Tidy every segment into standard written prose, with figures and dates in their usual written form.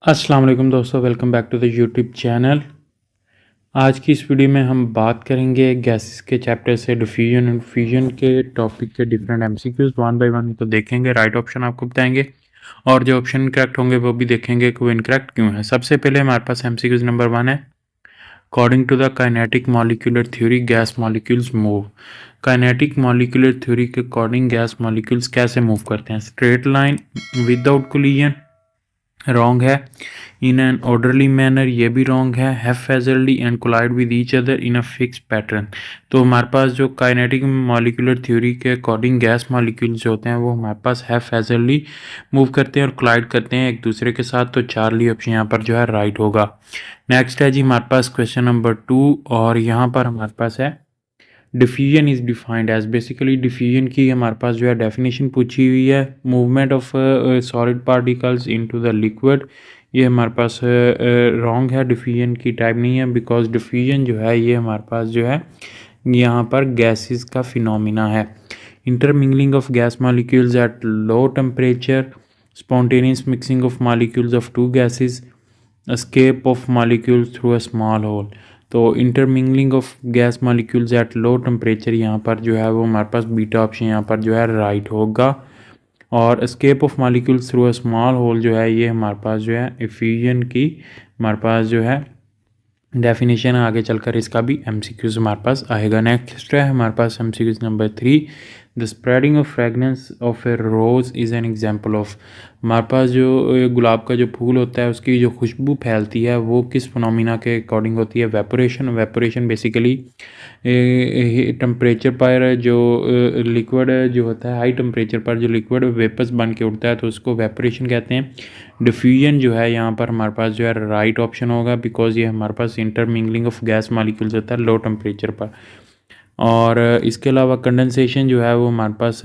अस्सलाम वालेकुम दोस्तों, welcome back to the YouTube channel. आज की इस वीडियो में हम बात करेंगे गैसेस के चैप्टर से डिफ्यूजन एंड फ्यूजन के टॉपिक के different MCQs one by one तो देखेंगे। राइट ऑप्शन आपको बताएंगे और जो ऑप्शन इनकरेक्ट होंगे वो भी देखेंगे कि वो इनकरेक्ट क्यों है। सबसे पहले हमारे पास एमसीक्यूज नंबर 1 है, according to the kinetic molecular theory gas molecules move. Kinetic molecular theory के अकॉर्डिंग गैस मॉलिक्यूल्स कैसे मूव करते हैं? Straight line, without collision, wrong है। इन एन ऑर्डरली मैनर, ये भी रॉन्ग है। Haphazardly and collide with each other in a fix pattern. तो हमारे पास जो काइनेटिक मॉलिक्यूलर थ्योरी के अकॉर्डिंग गैस मॉलिक्यूल्स होते हैं वो हमारे पास हैफेजरली मूव करते हैं और कोलाइड करते हैं एक दूसरे के साथ। तो चार्ली ऑप्शन यहाँ पर जो है राइट होगा। नेक्स्ट है जी हमारे पास क्वेश्चन नंबर 2 और यहाँ पर हमारे पास है diffusion is defined as. Basically diffusion की हमारे पास जो है डेफिनेशन पूछी हुई है, movement of solid particles into the liquid. ये हमारे पास रॉन्ग है, डिफ्यूजन की टाइप नहीं है, बिकॉज डिफ्यूजन जो है ये हमारे पास जो है यहाँ पर गैसेस का फिनोमिना है। Intermingling of gas molecules at low temperature, spontaneous mixing of molecules of two gases, escape of molecules through a small hole। तो intermingling of gas molecules at low temperature यहाँ पर जो है वो हमारे पास बीटा ऑप्शन यहाँ पर जो है राइट होगा। और escape of molecules through a small hole जो है ये हमारे पास जो है फ्यूजन की हमारे पास जो है डेफिनेशन। आगे चलकर इसका भी एमसीक्यूज हमारे पास आएगा। नेक्स्ट है हमारे पास MCQs number 3, the spreading of fragrance of a rose is an example of. हमारे पास जो गुलाब का जो फूल होता है उसकी जो खुशबू फैलती है वो किस फिनोमिना के अकॉर्डिंग होती है? वेपोरेशन। वेपोरेशन बेसिकली टेम्परेचर पर जो लिक्विड जो होता है, हाई टेम्परेचर पर जो लिक्विड वेपर्स बन के उठता है तो उसको वेपोरेशन कहते हैं। डिफ्यूजन जो है यहाँ पर हमारे पास जो है राइट ऑप्शन होगा, बिकॉज ये हमारे पास इंटरमिंगलिंग ऑफ गैस मॉलिक्यूल्स होता है लो टेम्परेचर पर। और इसके अलावा कंडेंसेशन जो है वो हमारे पास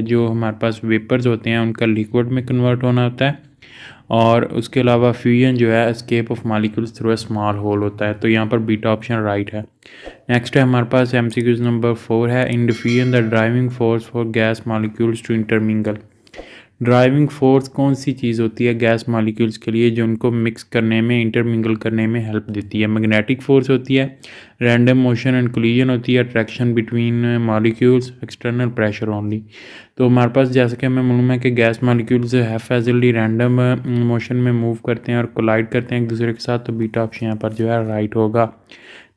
जो हमारे पास वेपर्स होते हैं उनका लिक्विड में कन्वर्ट होना होता है। और उसके अलावा फ्यूजन जो है escape of molecules through a small hole होता है। तो यहाँ पर बीटा ऑप्शन राइट है। नेक्स्ट है हमारे पास एमसीक्यूज नंबर 4 है, in diffusion the driving force for gas molecules to intermingle. Driving force कौन सी चीज़ होती है गैस मॉलिक्यूल्स के लिए जो उनको मिक्स करने में, इंटरमिंगल करने में हेल्प देती है? मैग्नेटिक फोर्स होती है, रैंडम मोशन एंड कोलिजन होती है, attraction between molecules, external pressure only. तो हमारे पास जैसे कि हमें मालूम है कि गैस मॉलिक्यूल्स हैफेजली रैंडम मोशन में मूव करते हैं और कोलाइड करते हैं एक दूसरे के साथ। तो बीटा ऑप्शन यहाँ पर जो है राइट होगा।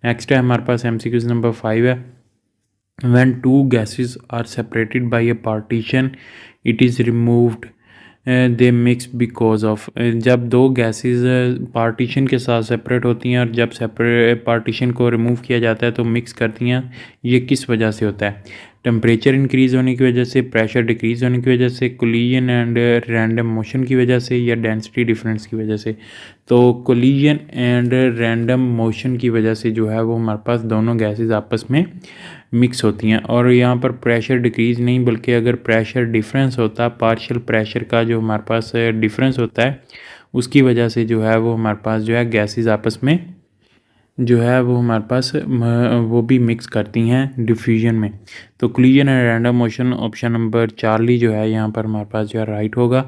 नेक्स्ट है हमारे पास एमसीक्यूज नंबर 5 है, when two gases are separated by a partition it is removed they mix because of। जब दो गैसेस पार्टीशन के साथ सेपरेट होती हैं और जब सेपरेट पार्टीशन को रिमूव किया जाता है तो मिक्स करती हैं, ये किस वजह से होता है? टेम्परेचर इंक्रीज़ होने की वजह से, प्रेशर डिक्रीज़ होने की वजह से, कोलिजन एंड रैंडम मोशन की वजह से, या डेंसिटी डिफरेंस की वजह से? तो कोलिजन एंड रैंडम मोशन की वजह से जो है वो हमारे पास दोनों गैसेस आपस में मिक्स होती हैं। और यहाँ पर प्रेशर डिक्रीज़ नहीं बल्कि अगर प्रेशर डिफरेंस होता, पार्शियल प्रेशर का जो हमारे पास डिफरेंस होता है उसकी वजह से जो है वो हमारे पास जो है गैसेस आपस में जो है वो हमारे पास वो भी मिक्स करती हैं डिफ्यूजन में। तो collision and random motion option number Charlie जो है यहाँ पर हमारे पास जो है राइट होगा।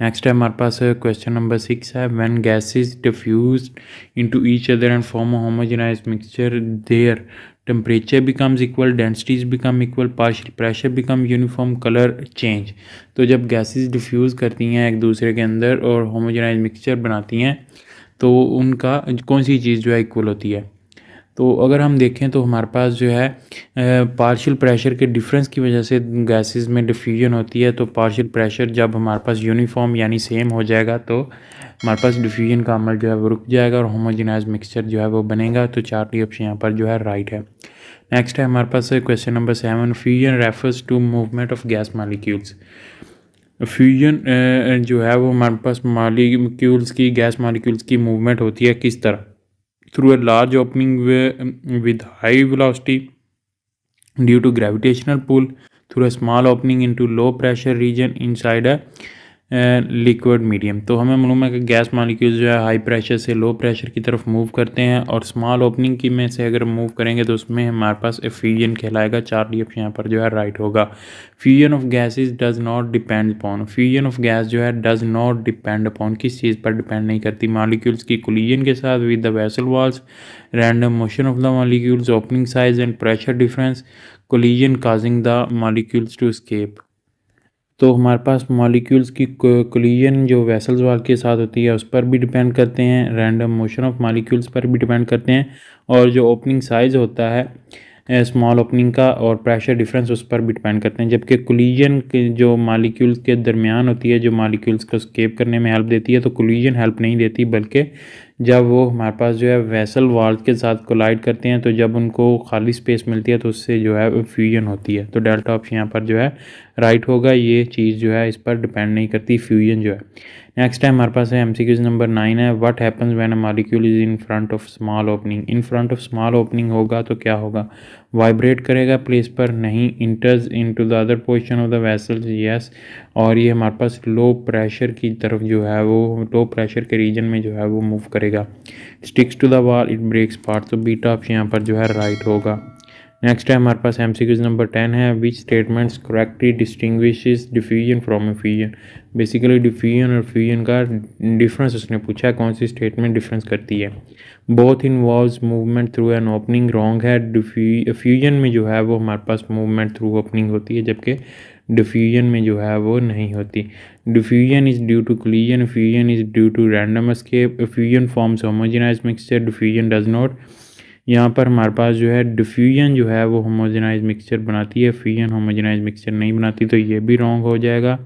नेक्स्ट है हमारे पास क्वेश्चन नंबर 6 है, when gases diffuse into each other and form a homogenized mixture their temperature becomes equal, densities become equal, partial pressure become uniform, colour change. तो जब गैसेस डिफ्यूज़ करती हैं एक दूसरे के अंदर और होमोजेनाइज मिक्सचर बनाती हैं तो उनका कौन सी चीज़ जो है इक्वल होती है? तो अगर हम देखें तो हमारे पास जो है पार्शियल प्रेशर के डिफरेंस की वजह से गैसेस में डिफ्यूजन होती है। तो पार्शियल प्रेशर जब हमारे पास यूनिफॉर्म यानी सेम हो जाएगा तो हमारे पास डिफ्यूजन का अमल जो है वो रुक जाएगा और होमोजेनाइज मिक्सचर जो है वो बनेगा। तो चार्ली ऑप्शन यहाँ पर जो है राइट है। नेक्स्ट है हमारे पास question number 7, fusion refers to movement of gas molecules. Fusion जो है वो हमारे पास मॉलिक्यूल्स की, गैस मॉलिक्यूल्स की मूवमेंट होती है किस तरह? Through a large opening with high velocity due to gravitational pull, through a small opening into low pressure region inside a liquid medium. तो हमें मालूम है कि गैस मॉलिक्यूल्स जो है हाई प्रेशर से लो प्रेशर की तरफ मूव करते हैं और स्मॉल ओपनिंग की में से अगर मूव करेंगे तो उसमें हमारे पास फ्यूजन कहलाएगा। 4 ऑप्शन यहाँ पर जो है राइट होगा। Fusion of gases does not depend upon, fusion of gas जो है डज नॉट डिपेंड अपॉन, किस चीज़ पर डिपेंड नहीं करती? मॉलिक्यूल्स की कोलिजन के साथ with the vessel walls, random motion of the molecules, opening size and pressure difference, collision causing the molecules to escape. तो हमारे पास मॉलिक्यूल्स की कोलिजन जो वेसल्स वाल के साथ होती है उस पर भी डिपेंड करते हैं, रैंडम मोशन ऑफ मॉलिक्यूल्स पर भी डिपेंड करते हैं, और जो ओपनिंग साइज़ होता है स्मॉल ओपनिंग का और प्रेशर डिफरेंस उस पर भी डिपेंड करते हैं। जबकि कोलिजन के जो मॉलिक्यूल्स के दरमियान होती है, जो मॉलिक्यूल्स को स्केप करने में हेल्प देती है, तो कोलिजन हेल्प नहीं देती, बल्कि जब वो हमारे पास जो है वेसल वॉल के साथ कोलाइड करते हैं तो जब उनको खाली स्पेस मिलती है तो उससे जो है फ्यूजन होती है। तो डेल्टा ऑप्शन यहाँ पर जो है राइट होगा। ये चीज़ जो है इस पर डिपेंड नहीं करती फ्यूजन जो है। नेक्स्ट है हमारे पास है एमसीक्यूज नंबर 9 है, what happens when a molecule is in front of small opening. In front of small opening होगा तो क्या होगा? वाइब्रेट करेगा प्लेस पर? नहीं। इंटर्स into the other portion of the vessel, yes. और ये हमारे पास लो प्रेशर की तरफ जो है वो लो प्रेशर के रीजन में जो है वो मूव करेगा। Sticks to the wall, it breaks part. तो बीटा ऑप्शन यहाँ पर जो है राइट होगा। नेक्स्ट है हमारे पास एमसीक्यूज नंबर 10 है, which statements correctly distinguishes diffusion from effusion. Basically diffusion और फ्यूजन का डिफरेंस उसने पूछा है, कौन सी स्टेटमेंट डिफरेंस करती है? Both involves movement through an opening, wrong है। फ्यूजन में जो है वो हमारे पास मूवमेंट थ्रू ओपनिंग होती है, जबकि डिफ्यूजन में जो है वो नहीं होती। Diffusion is due to collision, fusion is due to random escape, fusion forms homogenize mixture, diffusion does not. यहाँ पर हमारे पास जो है डिफ्यूजन जो है वो होमोजेनाइज मिक्सचर बनाती है, फ्यूजन होमोजेनाइज मिक्सचर नहीं बनाती, तो ये भी रॉन्ग हो जाएगा।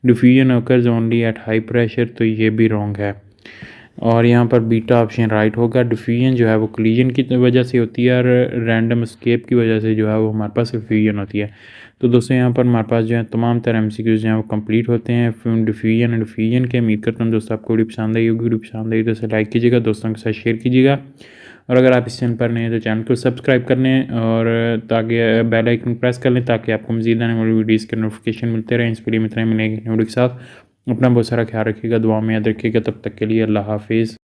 Diffusion occurs only at high pressure, तो ये भी रॉन्ग है। और यहाँ पर बीटा ऑप्शन राइट होगा। डिफ्यूजन जो है वो कोलिजन की वजह से होती है और रैंडम एस्केप की वजह से जो है वो हमारे पास फ्यूजन होती है। तो दोस्तों यहाँ पर हमारे पास जो है तमाम तरह एमसीक्यूज जो हैं वो कंप्लीट होते हैं डिफ्यूजन एंड फ्यूजन के। उम्मीद करता हूँ दोस्तों आपको वीडियो पसंद आई होगी। वीडियो पसंद आई तो इसे लाइक कीजिएगा, दोस्तों के साथ शेयर कीजिएगा, और अगर आप इस चैनल पर नए हैं तो चैनल को सब्सक्राइब कर लें और ताकि बेल आइकन प्रेस कर लें ताकि आपको मज़ीद आने वाली वीडियोज़ के नोटिफिकेशन मिलते रहें। इस वीडियो में इतना मिलेंगे वीडियो के साथ। अपना बहुत सारा ख्याल रखिएगा, दुआ में याद रखिएगा। तब तक के लिए अल्लाह हाफिज़।